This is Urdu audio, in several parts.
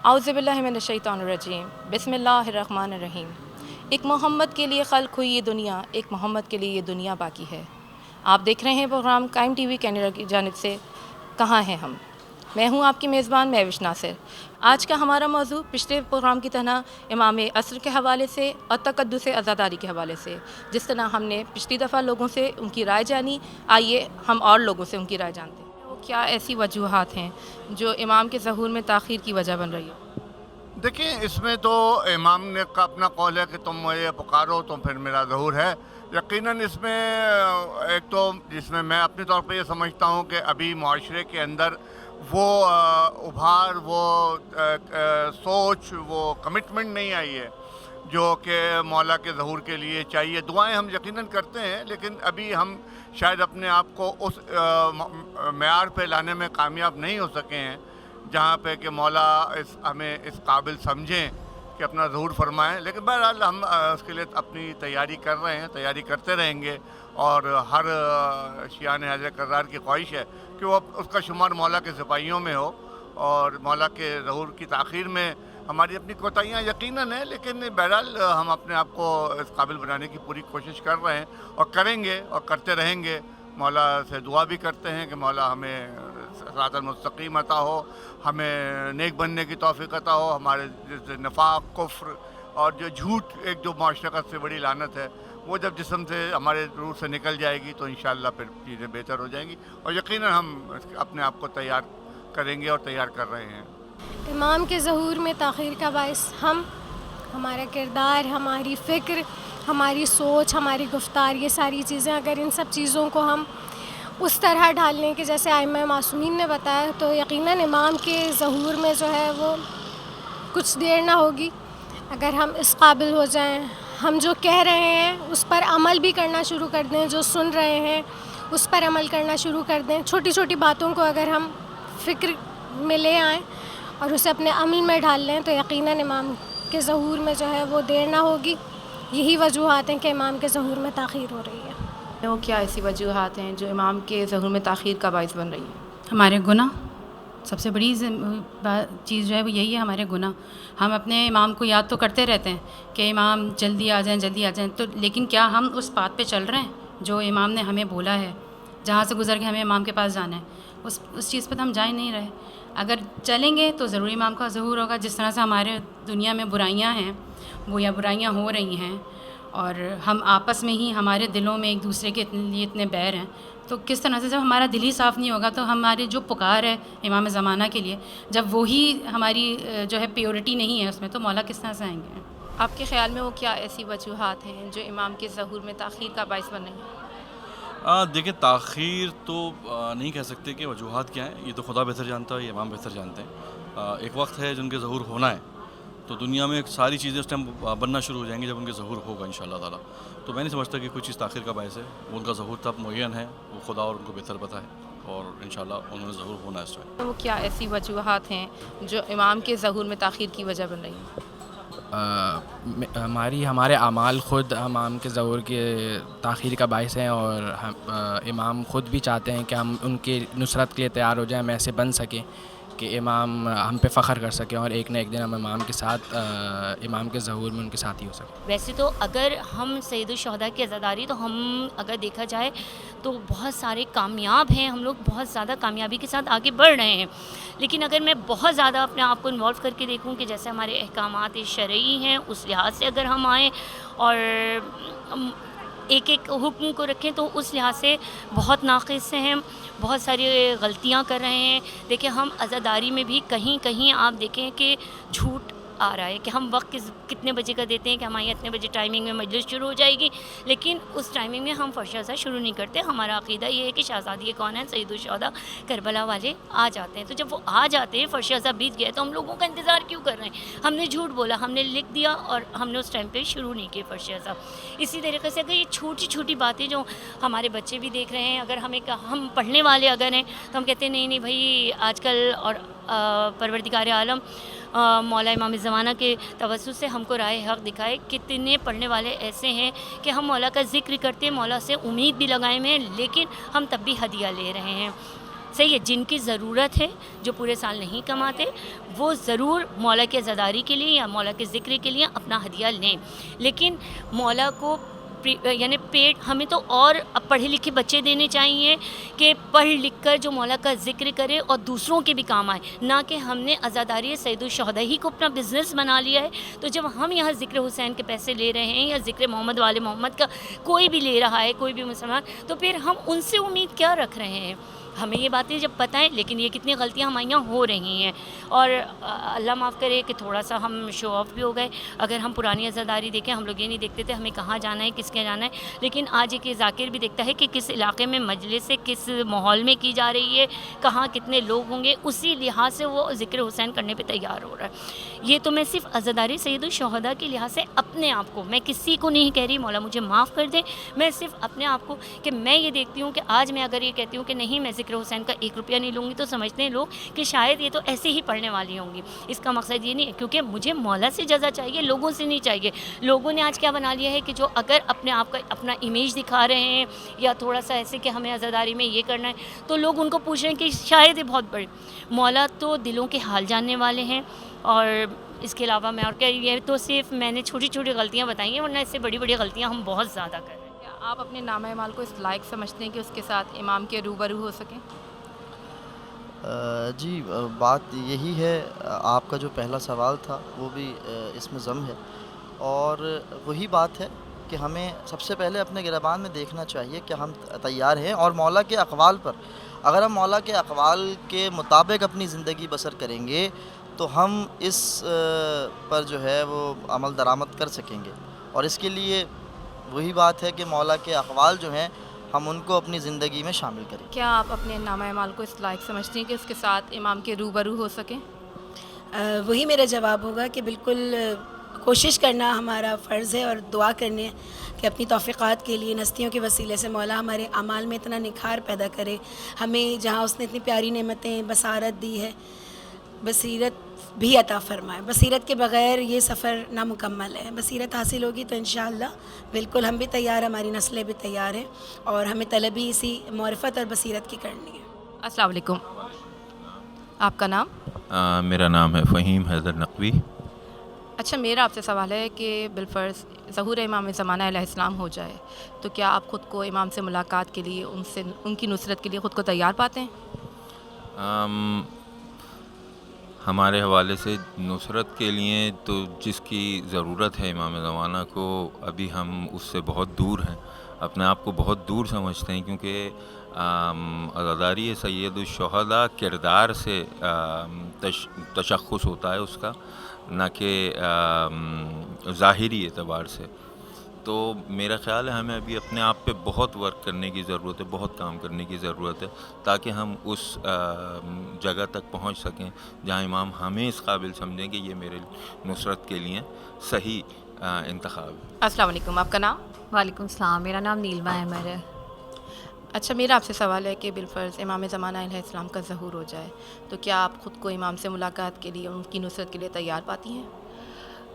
اعوذ باللہ من الشیطان الرجیم، بسم اللہ الرحمن الرحیم۔ ایک محمد کے لیے خلق ہوئی یہ دنیا، ایک محمد کے لیے یہ دنیا باقی ہے۔ آپ دیکھ رہے ہیں پروگرام قائم ٹی وی کینیڈا کی جانب سے کہاں ہیں ہم۔ میں ہوں آپ کی میزبان مہوش ناصر۔ آج کا ہمارا موضوع پچھلے پروگرام کی طرح امام عصر کے حوالے سے اور تقدس عزاداری کے حوالے سے، جس طرح ہم نے پچھلی دفعہ لوگوں سے ان کی رائے جانی، آئیے ہم اور لوگوں سے ان کی رائے جانتے ہیں۔ وہ کیا ایسی وجوہات ہیں جو امام کے ظہور میں تاخیر کی وجہ بن رہی ہے؟ دیکھیں، اس میں تو امام نے کا اپنا قول ہے کہ تم مجھے پکارو تو پھر میرا ظہور ہے۔ یقیناً اس میں ایک تو جس میں میں اپنے طور پہ یہ سمجھتا ہوں کہ ابھی معاشرے کے اندر وہ ابھار، وہ سوچ، وہ کمٹمنٹ نہیں آئی ہے جو کہ مولا کے ظہور کے لیے چاہیے۔ دعائیں ہم یقیناً کرتے ہیں، لیکن ابھی ہم شاید اپنے آپ کو اس معیار پہ لانے میں کامیاب نہیں ہو سکے ہیں جہاں پہ کہ مولا ہمیں اس قابل سمجھیں کہ اپنا ظہور فرمائیں۔ لیکن بہرحال ہم اس کے لیے اپنی تیاری کر رہے ہیں، تیاری کرتے رہیں گے، اور ہر شیعان حضرت کرار کی خواہش ہے کہ وہ اس کا شمار مولا کے سپاہیوں میں ہو، اور مولا کے ظہور کی تاخیر میں ہماری اپنی کوتاہیاں یقیناً ہیں، لیکن بہرحال ہم اپنے آپ کو اس قابل بنانے کی پوری کوشش کر رہے ہیں اور کریں گے اور کرتے رہیں گے۔ مولا سے دعا بھی کرتے ہیں کہ مولا ہمیں صراط المستقیم عطا ہو، ہمیں نیک بننے کی توفیق عطا ہو، ہمارے جیسے نفاق، کفر اور جو جھوٹ ایک جو معاشرت سے بڑی لعنت ہے، وہ جب جسم سے ہمارے روح سے نکل جائے گی تو انشاءاللہ پھر چیزیں بہتر ہو جائیں گی، اور یقیناً ہم اپنے آپ کو تیار کریں گے اور تیار کر رہے ہیں۔ امام کے ظہور میں تاخیر کا باعث ہمارا کردار، ہماری فکر، ہماری سوچ، ہماری گفتار، یہ ساری چیزیں اگر ان سب چیزوں کو ہم اس طرح ڈال لیں کہ جیسے ائمہ معصومین نے بتایا، تو یقیناً امام کے ظہور میں جو ہے وہ کچھ دیر نہ ہوگی۔ اگر ہم اس قابل ہو جائیں، ہم جو کہہ رہے ہیں اس پر عمل بھی کرنا شروع کر دیں، جو سن رہے ہیں اس پر عمل کرنا شروع کر دیں، چھوٹی چھوٹی باتوں کو اگر ہم فکر میں لے آئیں اور اسے اپنے عمل میں ڈال لیں، تو یقیناً امام کے ظہور میں جو ہے وہ دیر نہ ہوگی۔ یہی وجوہات ہیں کہ امام کے ظہور میں تاخیر ہو رہی ہے۔ وہ کیا ایسی وجوہات ہیں جو امام کے ظہور میں تاخیر کا باعث بن رہی ہے؟ ہمارے گناہ، سب سے بڑی چیز جو ہے وہ یہی ہے، ہمارے گناہ۔ ہم اپنے امام کو یاد تو کرتے رہتے ہیں کہ امام جلدی آ جائیں، جلدی آ جائیں، تو لیکن کیا ہم اس بات پہ چل رہے ہیں جو امام نے ہمیں بولا ہے، جہاں سے گزر کے ہمیں امام کے پاس جانا ہے، اس چیز پہ تو ہم جا ہی نہیں رہے۔ اگر چلیں گے تو ضروری امام کا ظہور ہوگا۔ جس طرح سے ہمارے دنیا میں برائیاں ہیں، وہ یا برائیاں ہو رہی ہیں، اور ہم آپس میں ہی ہمارے دلوں میں ایک دوسرے کے لیے اتنے بیر ہیں، تو کس طرح سے جب ہمارا دل ہی صاف نہیں ہوگا تو ہماری جو پکار ہے امام زمانہ کے لیے، جب وہی ہماری جو ہے پیورٹی نہیں ہے اس میں، تو مولا کس طرح سے آئیں گے؟ آپ کے خیال میں وہ کیا ایسی وجوہات ہیں جو امام کے ظہور میں تاخیر کا باعث بن رہی ہیں؟ دیکھیں، تاخیر تو نہیں کہہ سکتے کہ وجوہات کیا ہیں، یہ تو خدا بہتر جانتا ہے، یہ امام بہتر جانتے ہیں۔ ایک وقت ہے جن کے ظہور ہونا ہے، تو دنیا میں ساری چیزیں اس ٹائم بننا شروع ہو جائیں گی جب ان کے ظہور ہوگا انشاءاللہ تعالیٰ۔ تو میں نہیں سمجھتا کہ کوئی چیز تاخیر کا باعث ہے، وہ ان کا ظہور تب معین ہے، وہ خدا اور ان کو بہتر پتہ ہے، اور انشاءاللہ انہوں نے ظہور ہونا ہے اس ٹائم۔ وہ کیا ایسی وجوہات ہیں جو امام کے ظہور میں تاخیر کی وجہ بن رہی ہیں؟ ہمارے اعمال خود امام کے ظہور کے تاخیر کا باعث ہیں، اور امام خود بھی چاہتے ہیں کہ ہم ان کی نصرت کے لیے تیار ہو جائیں، ہم ایسے بن سکیں کہ امام ہم پہ فخر کر سکیں، اور ایک نہ ایک دن ہم امام کے ساتھ، امام کے ظہور میں ان کے ساتھ ہی ہو سکیں۔ ویسے تو اگر ہم سید الشہداء کی عزاداری، تو ہم اگر دیکھا جائے تو بہت سارے کامیاب ہیں، ہم لوگ بہت زیادہ کامیابی کے ساتھ آگے بڑھ رہے ہیں، لیکن اگر میں بہت زیادہ اپنے آپ کو انوالو کر کے دیکھوں کہ جیسے ہمارے احکامات شرعی ہیں اس لحاظ سے اگر ہم آئیں اور ایک ایک حکم کو رکھیں، تو اس لحاظ سے بہت ناقص سے ہیں، بہت ساری غلطیاں کر رہے ہیں۔ دیکھیں، ہم عزاداری میں بھی کہیں کہیں آپ دیکھیں کہ جھوٹ آ رہا ہے کہ ہم وقت کتنے بجے کا دیتے ہیں کہ ہماری اتنے بجے ٹائمنگ میں مجلس شروع ہو جائے گی، لیکن اس ٹائمنگ میں ہم فرش ازاں شروع نہیں کرتے۔ ہمارا عقیدہ یہ ہے کہ شہزادی کون ہے، سید الشہداء کربلا والے آ جاتے ہیں، تو جب وہ آ جاتے ہیں، فرش ازاں بیت گیا، تو ہم لوگوں کا انتظار کیوں کر رہے ہیں؟ ہم نے جھوٹ بولا، ہم نے لکھ دیا، اور ہم نے اس ٹائم پہ شروع نہیں کیے فرش ازاں۔ اسی طریقے سے اگر یہ چھوٹی چھوٹی باتیں جو ہمارے بچے بھی دیکھ رہے ہیں، اگر ہم پڑھنے والے اگر ہیں تو ہم کہتے ہیں نہیں بھائی، آج کل اور پروردگار عالم مولا امام زمانہ کے توسط سے ہم کو رائے حق دکھائے، کتنے پڑھنے والے ایسے ہیں کہ ہم مولا کا ذکر کرتے ہیں، مولا سے امید بھی لگائے ہوئے ہیں، لیکن ہم تب بھی ہدیہ لے رہے ہیں۔ صحیح ہے، جن کی ضرورت ہے، جو پورے سال نہیں کماتے، وہ ضرور مولا کی عزاداری کے لیے یا مولا کے ذکر کے لیے اپنا ہدیہ لیں، لیکن مولا کو یعنی پیٹ ہمیں تو اور پڑھے لکھے بچے دینے چاہیے کہ پڑھ لکھ کر جو مولا کا ذکر کرے اور دوسروں کے بھی کام آئے، نہ کہ ہم نے عزاداری سید الشہداء ہی کو اپنا بزنس بنا لیا ہے۔ تو جب ہم یہاں ذکر حسین کے پیسے لے رہے ہیں یا ذکر محمد والے محمد کا کوئی بھی لے رہا ہے، کوئی بھی مسلمان، تو پھر ہم ان سے امید کیا رکھ رہے ہیں؟ ہمیں یہ باتیں جب پتہ ہیں، لیکن یہ کتنی غلطیاں ہمارے یہاں ہو رہی ہیں، اور اللہ معاف کرے کہ تھوڑا سا ہم شو آف بھی ہو گئے۔ اگر ہم پرانی عزاداری دیکھیں، ہم لوگ یہ نہیں دیکھتے تھے ہمیں کہاں جانا ہے، کس کے جانا ہے، لیکن آج ایک ذاکر بھی دیکھتا ہے کہ کس علاقے میں مجلس سے کس ماحول میں کی جا رہی ہے، کہاں کتنے لوگ ہوں گے، اسی لحاظ سے وہ ذکر حسین کرنے پہ تیار ہو رہا ہے۔ یہ تو میں صرف عزاداری سید الشہداء کے لحاظ سے اپنے آپ کو، میں کسی کو نہیں کہہ رہی مولا مجھے معاف کر دے، میں صرف اپنے آپ کو کہ میں یہ دیکھتی ہوں کہ آج میں اگر یہ کہتی ہوں کہ نہیں میں ذکر حسین کا 1 روپیہ نہیں لوں گی، تو سمجھتے ہیں لوگ کہ شاید یہ تو ایسے ہی پڑھنے والی ہوں گی۔ اس کا مقصد یہ نہیں ہے، کیونکہ مجھے مولا سے جزا چاہیے، لوگوں سے نہیں چاہیے۔ لوگوں نے آج کیا بنا لیا ہے کہ جو اگر اپنے آپ کا اپنا امیج دکھا رہے ہیں یا تھوڑا سا ایسے کہ ہمیں عزاداری میں یہ کرنا ہے، تو لوگ ان کو پوچھ رہے ہیں کہ شاید یہ بہت بڑے۔ مولا تو دلوں کے حال جاننے والے ہیں، اور اس کے علاوہ میں اور کیا، یہ تو صرف میں نے چھوٹی چھوٹی غلطیاں بتائی ہیں، ورنہ اس سے بڑی بڑی غلطیاں ہم بہت زیادہ کر رہے ہیں۔ کیا آپ اپنے نامہ اعمال کو اس لائق سمجھتے ہیں کہ اس کے ساتھ امام کے روبرو ہو سکیں؟ جی، بات یہی ہے، آپ کا جو پہلا سوال تھا وہ بھی اس میں ضم ہے، اور وہی بات ہے کہ ہمیں سب سے پہلے اپنے گریبان میں دیکھنا چاہیے کہ ہم تیار ہیں، اور مولا کے اقوال پر، اگر ہم مولا کے اقوال کے مطابق اپنی زندگی بسر کریں گے تو ہم اس پر جو ہے وہ عمل درآمد کر سکیں گے، اور اس کے لیے وہی بات ہے کہ مولا کے اقوال جو ہیں ہم ان کو اپنی زندگی میں شامل کریں۔ کیا آپ اپنے نامہ اعمال کو اس لائق سمجھتی ہیں کہ اس کے ساتھ امام کے روبرو ہو سکیں؟ وہی میرا جواب ہوگا کہ بالکل کوشش کرنا ہمارا فرض ہے، اور دعا کرنے کہ اپنی توفیقات کے لیے ہستیوں کے وسیلے سے مولا ہمارے اعمال میں اتنا نکھار پیدا کرے، ہمیں جہاں اس نے اتنی پیاری نعمتیں بصارت دی ہے، بصیرت بھی عطا فرمائے۔ بصیرت کے بغیر یہ سفر نامکمل ہے، بصیرت حاصل ہوگی تو انشاءاللہ بالکل ہم بھی تیار، ہماری نسلیں بھی تیار ہیں، اور ہمیں طلبی اسی معرفت اور بصیرت کی کرنی ہے۔ السلام علیکم، آپ کا نام؟ میرا نام ہے فہیم حیدر نقوی۔ اچھا، میرا آپ سے سوال ہے کہ بالفرض ظہور امام زمانہ علیہ السلام ہو جائے تو کیا آپ خود کو امام سے ملاقات کے لیے، ان کی نصرت کے لیے خود کو تیار پاتے ہیں؟ ہمارے حوالے سے نصرت کے لیے تو جس کی ضرورت ہے امام زمانہ کو، ابھی ہم اس سے بہت دور ہیں، اپنے آپ کو بہت دور سمجھتے ہیں، کیونکہ عزاداری سید الشہداء کردار سے تشخص ہوتا ہے اس کا، نہ کہ ظاہری اعتبار سے۔ تو میرا خیال ہے ہمیں ابھی اپنے آپ پہ بہت ورک کرنے کی ضرورت ہے، بہت کام کرنے کی ضرورت ہے، تاکہ ہم اس جگہ تک پہنچ سکیں جہاں امام ہمیں اس قابل سمجھیں کہ یہ میرے نصرت کے لیے صحیح انتخاب ہے۔ السلام علیکم، آپ کا نام؟ وعلیکم السلام، میرا نام نیلما احمد ہے۔ اچھا، میرا آپ سے سوال ہے کہ بالفرض امام زمانہ علیہ السلام کا ظہور ہو جائے تو کیا آپ خود کو امام سے ملاقات کے لیے، ان کی نصرت کے لیے تیار پاتی ہیں؟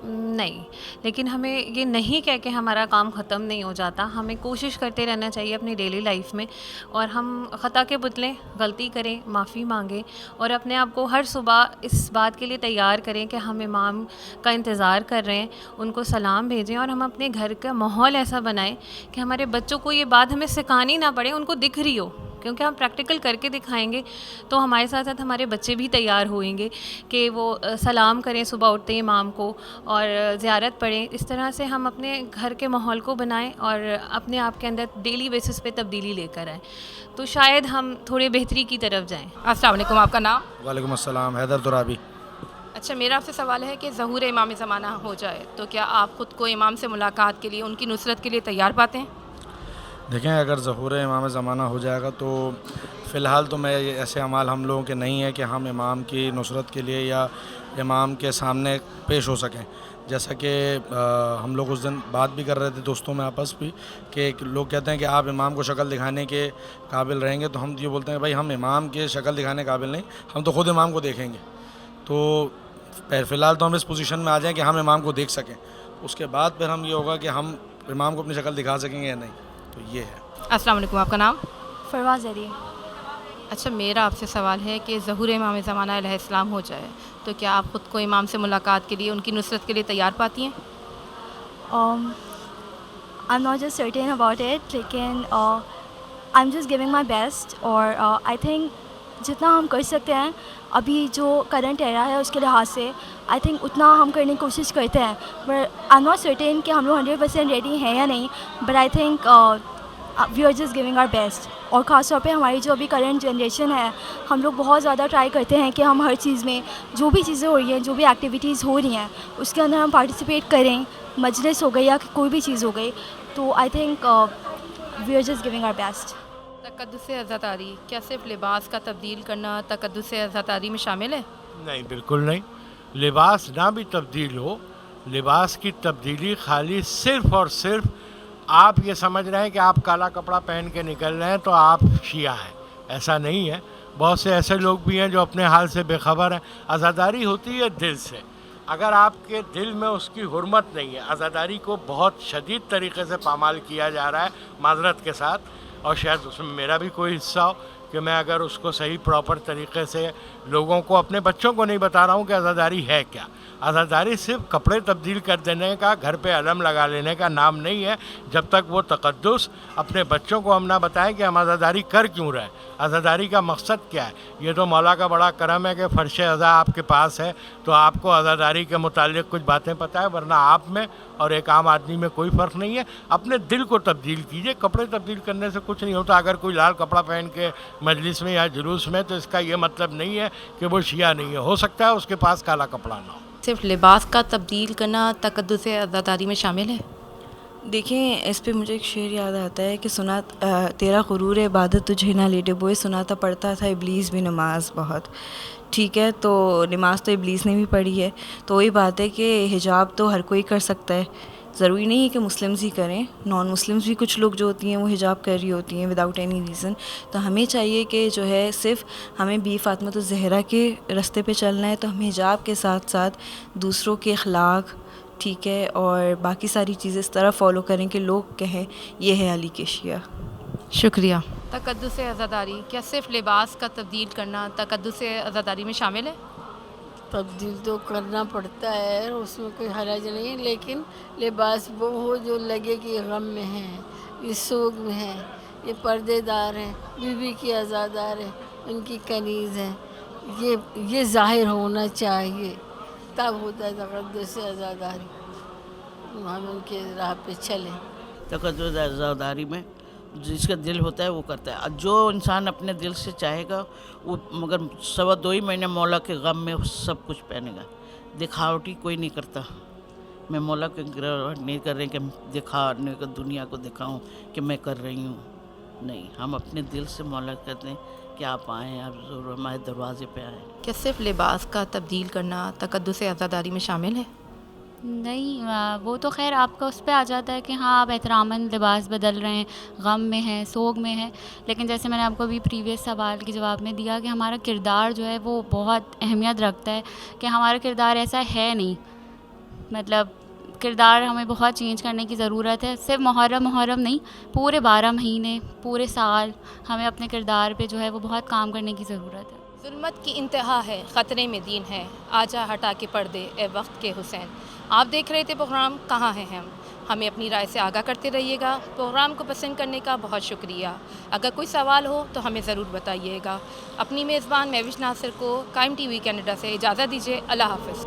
نہیں، لیکن ہمیں یہ نہیں کہہ کہ ہمارا کام ختم نہیں ہو جاتا، ہمیں کوشش کرتے رہنا چاہیے اپنی ڈیلی لائف میں، اور ہم خطا کے بدلے غلطی کریں، معافی مانگیں، اور اپنے آپ کو ہر صبح اس بات کے لیے تیار کریں کہ ہم امام کا انتظار کر رہے ہیں، ان کو سلام بھیجیں، اور ہم اپنے گھر کا ماحول ایسا بنائیں کہ ہمارے بچوں کو یہ بات ہمیں سکھانی نہ پڑے، ان کو دکھ رہی ہو، کیونکہ ہم پریکٹیکل کر کے دکھائیں گے تو ہمارے ساتھ ساتھ ہمارے بچے بھی تیار ہوئیں گے کہ وہ سلام کریں صبح اٹھتے امام کو، اور زیارت پڑھیں۔ اس طرح سے ہم اپنے گھر کے ماحول کو بنائیں اور اپنے آپ کے اندر ڈیلی بیسس پہ تبدیلی لے کر آئیں، تو شاید ہم تھوڑے بہتری کی طرف جائیں۔ السلام علیکم، آپ کا نام؟ وعلیکم السلام، حیدر ترابی۔ اچھا، میرا آپ سے سوال ہے کہ ظہور امام زمانہ ہو جائے تو کیا آپ خود کو امام سے ملاقات کے لیے، ان کی نصرت کے لیے تیار پاتے ہیں؟ دیکھیں، اگر ظہور امام زمانہ ہو جائے گا تو فی الحال تو میں ایسے اعمال ہم لوگوں کے نہیں ہے کہ ہم امام کی نصرت کے لیے یا امام کے سامنے پیش ہو سکیں، جیسا کہ ہم لوگ اس دن بات بھی کر رہے تھے دوستوں میں آپس بھی، کہ لوگ کہتے ہیں کہ آپ امام کو شکل دکھانے کے قابل رہیں گے، تو ہم یہ بولتے ہیں بھائی ہم امام کے شکل دکھانے قابل نہیں، ہم تو خود امام کو دیکھیں گے، تو فی الحال تو ہم اس پوزیشن میں آ جائیں کہ ہم امام کو دیکھ سکیں، اس کے بعد پھر ہم یہ ہوگا کہ ہم امام کو اپنی شکل دکھا سکیں گے یا نہیں، تو یہ ہے۔ السلام علیکم، آپ کا نام؟ فروز ذریعہ۔ اچھا میرا آپ سے سوال ہے کہ ظہور امام زمانہ علیہ السلام ہو جائے تو کیا آپ خود کو امام سے ملاقات کے لیے ان کی نصرت کے لیے تیار پاتی ہیں؟ I'm not just certain about it, لیکن I'm just giving my best اور I think جتنا ہم کر سکتے ہیں ابھی جو کرنٹ ایرا ہے اس کے لحاظ سے I think اتنا ہم کرنے کی کوشش کرتے ہیں. بٹ I'm not certain کہ ہم لوگ 100% ریڈی ہیں یا نہیں, but I think we are just giving our best. اور خاص طور پہ ہماری جو ابھی کرنٹ جنریشن ہے ہم لوگ بہت زیادہ ٹرائی کرتے ہیں کہ ہم ہر چیز میں جو بھی چیزیں ہو رہی ہیں, جو بھی ایکٹیویٹیز ہو رہی ہیں اس کے اندر ہم پارٹیسپیٹ کریں, مجلس ہو گئی یا کوئی بھی چیز ہو گئی. تو I think we are just giving our best. تقدس عزاداری کیا صرف لباس کا تبدیل کرنا تقدس عزاداری میں شامل ہے؟ نہیں, بالکل نہیں. لباس نہ بھی تبدیل ہو, لباس کی تبدیلی خالی صرف اور صرف آپ یہ سمجھ رہے ہیں کہ آپ کالا کپڑا پہن کے نکل رہے ہیں تو آپ شیعہ ہیں, ایسا نہیں ہے. بہت سے ایسے لوگ بھی ہیں جو اپنے حال سے بے خبر ہیں. عزاداری ہوتی ہے دل سے. اگر آپ کے دل میں اس کی حرمت نہیں ہے, عزاداری کو بہت شدید طریقے سے پامال کیا جا رہا ہے معذرت کے ساتھ, اور شاید اس میں میرا بھی کوئی حصہ ہو کہ میں اگر اس کو صحیح پراپر طریقے سے لوگوں کو, اپنے بچوں کو نہیں بتا رہا ہوں کہ عزاداری ہے کیا. عزاداری صرف کپڑے تبدیل کر دینے کا, گھر پہ علم لگا لینے کا نام نہیں ہے جب تک وہ تقدس اپنے بچوں کو ہم نہ بتائیں کہ ہم عزاداری کر کیوں رہے, عزاداری کا مقصد کیا ہے. یہ تو مولا کا بڑا کرم ہے کہ فرش عزا آپ کے پاس ہے تو آپ کو عزاداری کے متعلق کچھ باتیں پتہ ہے, ورنہ آپ میں اور ایک عام آدمی میں کوئی فرق نہیں ہے. اپنے دل کو تبدیل کیجئے, کپڑے تبدیل کرنے سے کچھ نہیں ہوتا. اگر کوئی لال کپڑا پہن کے مجلس میں یا جلوس میں تو اس کا یہ مطلب نہیں ہے کہ وہ شیعہ نہیں ہے. ہو سکتا ہے اس کے پاس کالا کپڑا نہ ہو. صرف لباس کا تبدیل کرنا تقدس عزاداری میں شامل ہے؟ دیکھیں اس پہ مجھے ایک شعر یاد آتا ہے کہ سنا تیرا غرور عبادت تجھے نہ لیٹے بوئے, سنا تھا پڑھتا تھا ابلیس بھی نماز بہت. ٹھیک ہے, تو نماز تو ابلیس نے بھی پڑھی ہے, تو وہی بات ہے کہ حجاب تو ہر کوئی کر سکتا ہے, ضروری نہیں ہے کہ مسلمز ہی کریں. نان مسلمز بھی کچھ لوگ جو ہوتی ہیں وہ حجاب کر رہی ہوتی ہیں وداؤٹ اینی ریزن. تو ہمیں چاہیے کہ جو ہے صرف ہمیں بی فاطمہ الزہرا کے راستے پہ چلنا ہے, تو ہمیں حجاب کے ساتھ ساتھ دوسروں کے اخلاق, ٹھیک ہے, اور باقی ساری چیزیں اس طرح فالو کریں کہ لوگ کہیں یہ ہے علی کے شیعہ. شکریہ. تقدس عزاداری کیا صرف لباس کا تبدیل کرنا تقدس عزاداری میں شامل ہے؟ تبدیل تو کرنا پڑتا ہے, اس میں کوئی حرج نہیں, لیکن لباس وہ ہو جو لگے کہ یہ غم میں ہیں, یہ سوگ میں ہیں, یہ پردے دار ہیں, بیوی کی آزادار ہیں, ان کی کنیز ہیں, یہ ظاہر ہونا چاہیے, تب ہوتا ہے تقدس عزاداری. ہم ان کے راہ پہ چلیں. تقدس عزاداری میں جس کا دل ہوتا ہے وہ کرتا ہے. جو انسان اپنے دل سے چاہے گا وہ, مگر 2.25 مہینے مولا کے غم میں سب کچھ پہنے گا. دکھاوٹی کوئی نہیں کرتا. میں مولا کے گرہٹ نہیں کر رہے کہ دکھانے کو دنیا کو دکھاؤں کہ میں کر رہی ہوں, نہیں. ہم اپنے دل سے مولا کہتے ہیں کہ آپ آئیں, آپ ضرور ہمارے دروازے پہ آئیں. کیا صرف لباس کا تبدیل کرنا تقدس عزاداری میں شامل ہے؟ نہیں, وہ تو خیر آپ کا اس پہ آ جاتا ہے کہ ہاں آپ احتراماً لباس بدل رہے ہیں, غم میں ہیں, سوگ میں ہیں. لیکن جیسے میں نے آپ کو ابھی پریویس سوال کے جواب میں دیا کہ ہمارا کردار جو ہے وہ بہت اہمیت رکھتا ہے, کہ ہمارا کردار ایسا ہے نہیں. مطلب کردار ہمیں بہت چینج کرنے کی ضرورت ہے. صرف محرم نہیں, پورے 12 مہینے, پورے سال ہمیں اپنے کردار پہ جو ہے وہ بہت کام کرنے کی ضرورت ہے. ظلمت کی انتہا ہے, خطرے میں دین ہے, آجا ہٹا کے پردے اے وقت کے حسین. آپ دیکھ رہے تھے پروگرام کہاں ہیں ہم. ہمیں اپنی رائے سے آگاہ کرتے رہیے گا. پروگرام کو پسند کرنے کا بہت شکریہ. اگر کوئی سوال ہو تو ہمیں ضرور بتائیے گا. اپنی میزبان مہوش ناصر کو قائم ٹی وی کینیڈا سے اجازت دیجیے. اللہ حافظ.